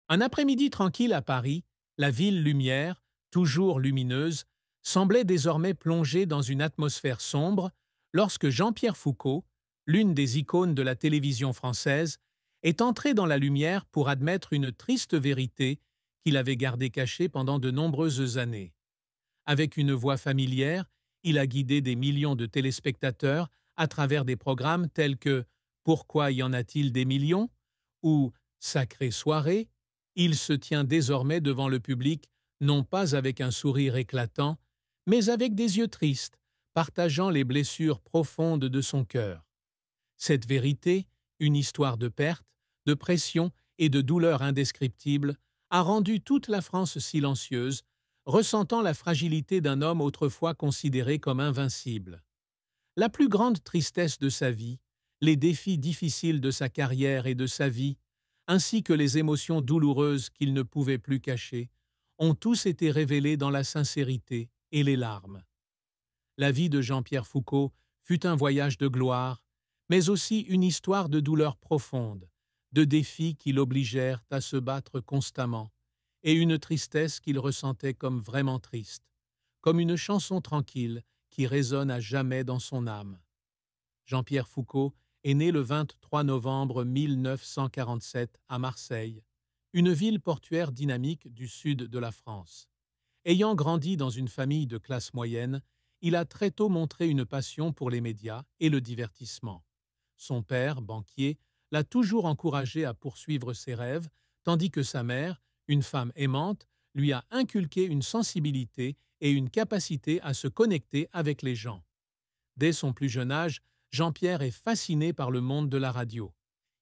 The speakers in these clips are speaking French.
Un après-midi tranquille à Paris, la ville lumière, toujours lumineuse, semblait désormais plongée dans une atmosphère sombre lorsque Jean-Pierre Foucault, l'une des icônes de la télévision française, est entré dans la lumière pour admettre une triste vérité qu'il avait gardée cachée pendant de nombreuses années. Avec une voix familière, il a guidé des millions de téléspectateurs à travers des programmes tels que Pourquoi y en a-t-il des millions ou Sacrée soirée. Il se tient désormais devant le public non pas avec un sourire éclatant, mais avec des yeux tristes, partageant les blessures profondes de son cœur. Cette vérité, une histoire de perte, de pression et de douleur indescriptible, a rendu toute la France silencieuse, ressentant la fragilité d'un homme autrefois considéré comme invincible. La plus grande tristesse de sa vie, les défis difficiles de sa carrière et de sa vie, ainsi que les émotions douloureuses qu'il ne pouvait plus cacher, ont tous été révélés dans la sincérité et les larmes. La vie de Jean-Pierre Foucault fut un voyage de gloire, mais aussi une histoire de douleur profonde, de défis qui l'obligèrent à se battre constamment, et une tristesse qu'il ressentait comme vraiment triste, comme une chanson tranquille qui résonne à jamais dans son âme. Jean-Pierre Foucault est né le 23 novembre 1947 à Marseille, une ville portuaire dynamique du sud de la France. Ayant grandi dans une famille de classe moyenne, il a très tôt montré une passion pour les médias et le divertissement. Son père, banquier, l'a toujours encouragé à poursuivre ses rêves, tandis que sa mère, une femme aimante, lui a inculqué une sensibilité et une capacité à se connecter avec les gens. Dès son plus jeune âge, Jean-Pierre est fasciné par le monde de la radio.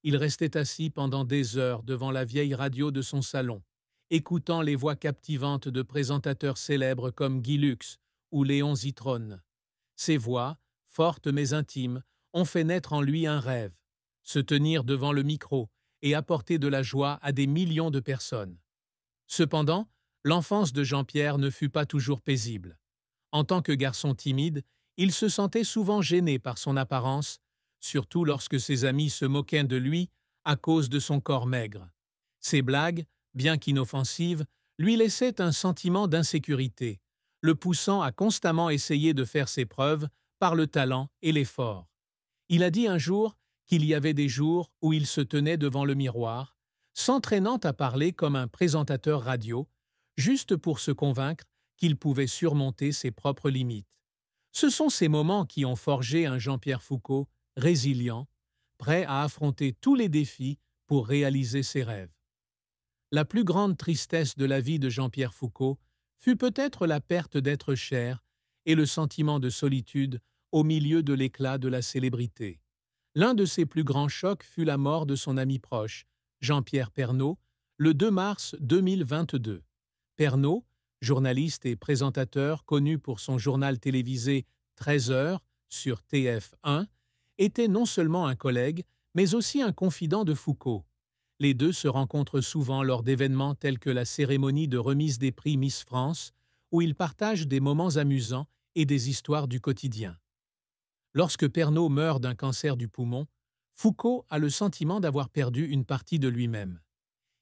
Il restait assis pendant des heures devant la vieille radio de son salon, écoutant les voix captivantes de présentateurs célèbres comme Guy Lux ou Léon Zitrone. Ces voix, fortes mais intimes, ont fait naître en lui un rêve, se tenir devant le micro et apporter de la joie à des millions de personnes. Cependant, l'enfance de Jean-Pierre ne fut pas toujours paisible. En tant que garçon timide, il se sentait souvent gêné par son apparence, surtout lorsque ses amis se moquaient de lui à cause de son corps maigre. Ses blagues, bien qu'inoffensives, lui laissaient un sentiment d'insécurité, le poussant à constamment essayer de faire ses preuves par le talent et l'effort. Il a dit un jour qu'il y avait des jours où il se tenait devant le miroir, s'entraînant à parler comme un présentateur radio, juste pour se convaincre qu'il pouvait surmonter ses propres limites. Ce sont ces moments qui ont forgé un Jean-Pierre Foucault résilient, prêt à affronter tous les défis pour réaliser ses rêves. La plus grande tristesse de la vie de Jean-Pierre Foucault fut peut-être la perte d'êtres chers et le sentiment de solitude au milieu de l'éclat de la célébrité. L'un de ses plus grands chocs fut la mort de son ami proche, Jean-Pierre Pernaut, le 2 mars 2022. Pernaut, journaliste et présentateur connu pour son journal télévisé 13 heures sur TF1, était non seulement un collègue, mais aussi un confident de Foucault. Les deux se rencontrent souvent lors d'événements tels que la cérémonie de remise des prix Miss France, où ils partagent des moments amusants et des histoires du quotidien. Lorsque Pernaut meurt d'un cancer du poumon, Foucault a le sentiment d'avoir perdu une partie de lui-même.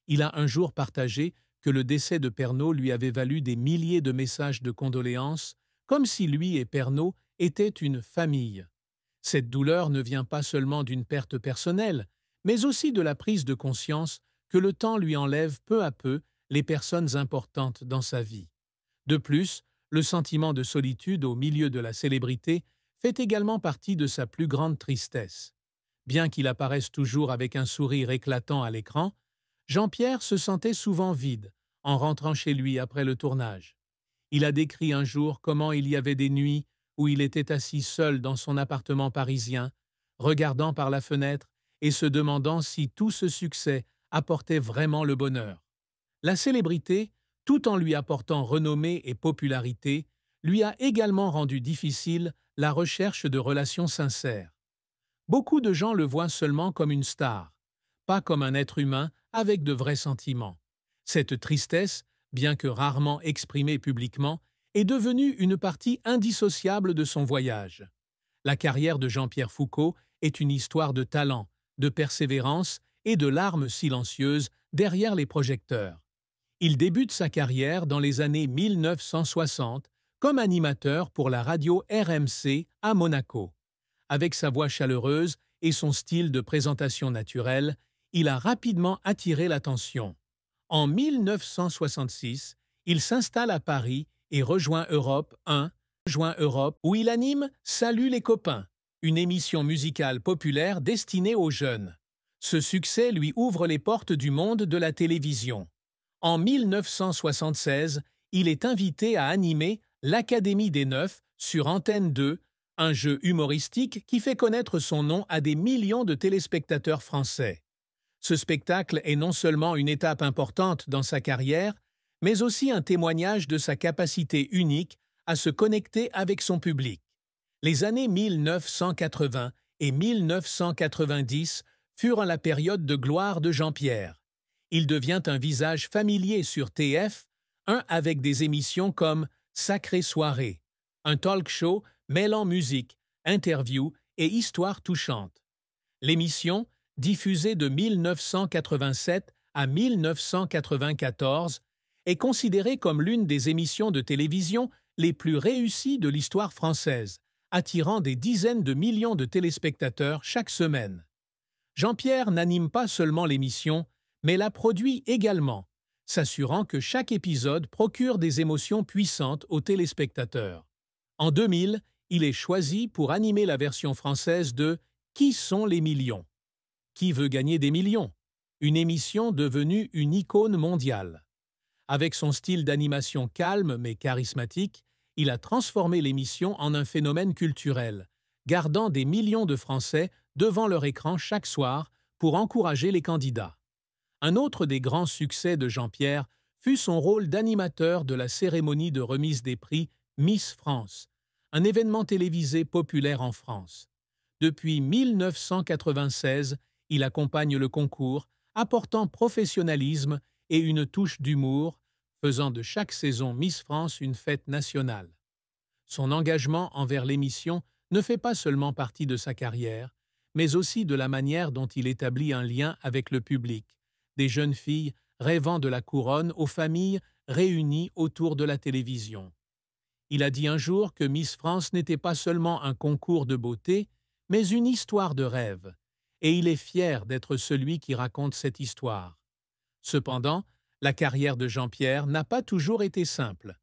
Il a un jour partagé que le décès de Pernaut lui avait valu des milliers de messages de condoléances, comme si lui et Pernaut étaient une famille. Cette douleur ne vient pas seulement d'une perte personnelle, mais aussi de la prise de conscience que le temps lui enlève peu à peu les personnes importantes dans sa vie. De plus, le sentiment de solitude au milieu de la célébrité fait également partie de sa plus grande tristesse. Bien qu'il apparaisse toujours avec un sourire éclatant à l'écran, Jean-Pierre se sentait souvent vide en rentrant chez lui après le tournage. Il a décrit un jour comment il y avait des nuits où il était assis seul dans son appartement parisien, regardant par la fenêtre et se demandant si tout ce succès apportait vraiment le bonheur. La célébrité, tout en lui apportant renommée et popularité, lui a également rendu difficile la recherche de relations sincères. Beaucoup de gens le voient seulement comme une star, pas comme un être humain avec de vrais sentiments. Cette tristesse, bien que rarement exprimée publiquement, est devenue une partie indissociable de son voyage. La carrière de Jean-Pierre Foucault est une histoire de talent, de persévérance et de larmes silencieuses derrière les projecteurs. Il débute sa carrière dans les années 1960 comme animateur pour la radio RMC à Monaco. Avec sa voix chaleureuse et son style de présentation naturel, il a rapidement attiré l'attention. En 1966, il s'installe à Paris et rejoint Europe 1, où il anime Salut les copains, une émission musicale populaire destinée aux jeunes. Ce succès lui ouvre les portes du monde de la télévision. En 1976, il est invité à animer l'Académie des Neufs sur Antenne 2, un jeu humoristique qui fait connaître son nom à des millions de téléspectateurs français. Ce spectacle est non seulement une étape importante dans sa carrière, mais aussi un témoignage de sa capacité unique à se connecter avec son public. Les années 1980 et 1990 furent la période de gloire de Jean-Pierre. Il devient un visage familier sur TF1 avec des émissions comme Sacrée soirée, un talk show mêlant musique, interviews et histoires touchantes. L'émission, diffusée de 1987 à 1994, est considérée comme l'une des émissions de télévision les plus réussies de l'histoire française, attirant des dizaines de millions de téléspectateurs chaque semaine. Jean-Pierre n'anime pas seulement l'émission, mais la produit également, s'assurant que chaque épisode procure des émotions puissantes aux téléspectateurs. En 2000, il est choisi pour animer la version française de « Qui sont les millions ?» Qui veut gagner des millions? Une émission devenue une icône mondiale. Avec son style d'animation calme mais charismatique, il a transformé l'émission en un phénomène culturel, gardant des millions de Français devant leur écran chaque soir pour encourager les candidats. Un autre des grands succès de Jean-Pierre fut son rôle d'animateur de la cérémonie de remise des prix Miss France, un événement télévisé populaire en France. Depuis 1996, il accompagne le concours, apportant professionnalisme et une touche d'humour, faisant de chaque saison Miss France une fête nationale. Son engagement envers l'émission ne fait pas seulement partie de sa carrière, mais aussi de la manière dont il établit un lien avec le public, des jeunes filles rêvant de la couronne aux familles réunies autour de la télévision. Il a dit un jour que Miss France n'était pas seulement un concours de beauté, mais une histoire de rêve, et il est fier d'être celui qui raconte cette histoire. Cependant, la carrière de Jean-Pierre n'a pas toujours été simple.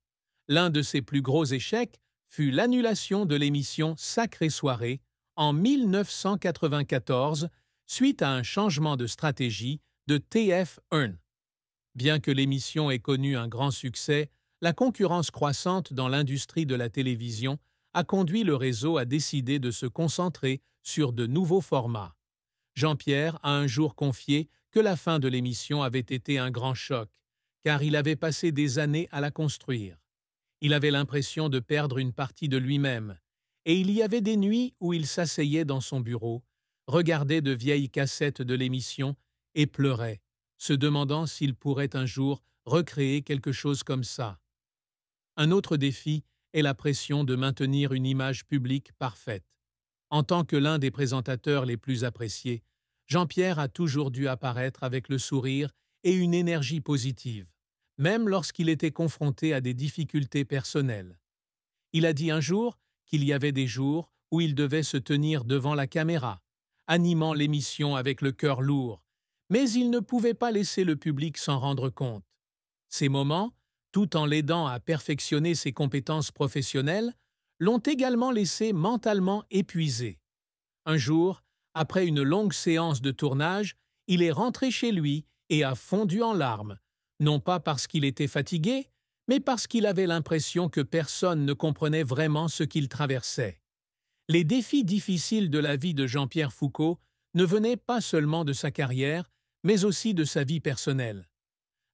L'un de ses plus gros échecs fut l'annulation de l'émission Sacrée soirée en 1994 suite à un changement de stratégie de TF1. Bien que l'émission ait connu un grand succès, la concurrence croissante dans l'industrie de la télévision a conduit le réseau à décider de se concentrer sur de nouveaux formats. Jean-Pierre a un jour confié que la fin de l'émission avait été un grand choc, car il avait passé des années à la construire. Il avait l'impression de perdre une partie de lui-même, et il y avait des nuits où il s'asseyait dans son bureau, regardait de vieilles cassettes de l'émission et pleurait, se demandant s'il pourrait un jour recréer quelque chose comme ça. Un autre défi est la pression de maintenir une image publique parfaite. En tant que l'un des présentateurs les plus appréciés, Jean-Pierre a toujours dû apparaître avec le sourire et une énergie positive, même lorsqu'il était confronté à des difficultés personnelles. Il a dit un jour qu'il y avait des jours où il devait se tenir devant la caméra, animant l'émission avec le cœur lourd, mais il ne pouvait pas laisser le public s'en rendre compte. Ces moments, tout en l'aidant à perfectionner ses compétences professionnelles, l'ont également laissé mentalement épuisé. Un jour, après une longue séance de tournage, il est rentré chez lui et a fondu en larmes, non pas parce qu'il était fatigué, mais parce qu'il avait l'impression que personne ne comprenait vraiment ce qu'il traversait. Les défis difficiles de la vie de Jean-Pierre Foucault ne venaient pas seulement de sa carrière, mais aussi de sa vie personnelle.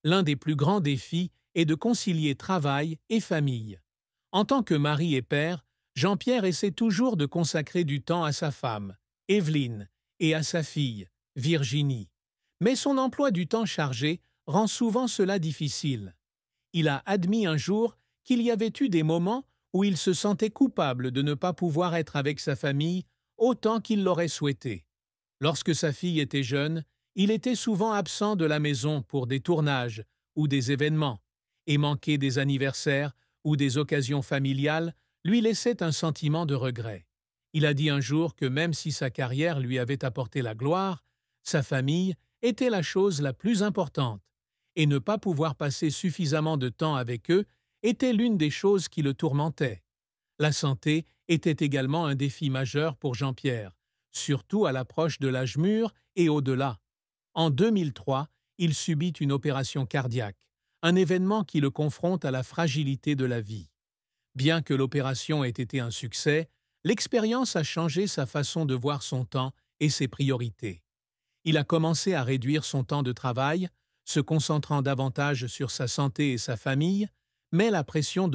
L'un des plus grands défis est de concilier travail et famille. En tant que mari et père, Jean-Pierre essaie toujours de consacrer du temps à sa femme, Evelyne, et à sa fille, Virginie. Mais son emploi du temps chargé rend souvent cela difficile. Il a admis un jour qu'il y avait eu des moments où il se sentait coupable de ne pas pouvoir être avec sa famille autant qu'il l'aurait souhaité. Lorsque sa fille était jeune, Il était souvent absent de la maison pour des tournages ou des événements, et manquer des anniversaires ou des occasions familiales lui laissait un sentiment de regret. Il a dit un jour que même si sa carrière lui avait apporté la gloire, sa famille était la chose la plus importante, et ne pas pouvoir passer suffisamment de temps avec eux était l'une des choses qui le tourmentaient. La santé était également un défi majeur pour Jean-Pierre, surtout à l'approche de l'âge mûr et au-delà. En 2003, il subit une opération cardiaque, un événement qui le confronte à la fragilité de la vie. Bien que l'opération ait été un succès, l'expérience a changé sa façon de voir son temps et ses priorités. Il a commencé à réduire son temps de travail, se concentrant davantage sur sa santé et sa famille, mais la pression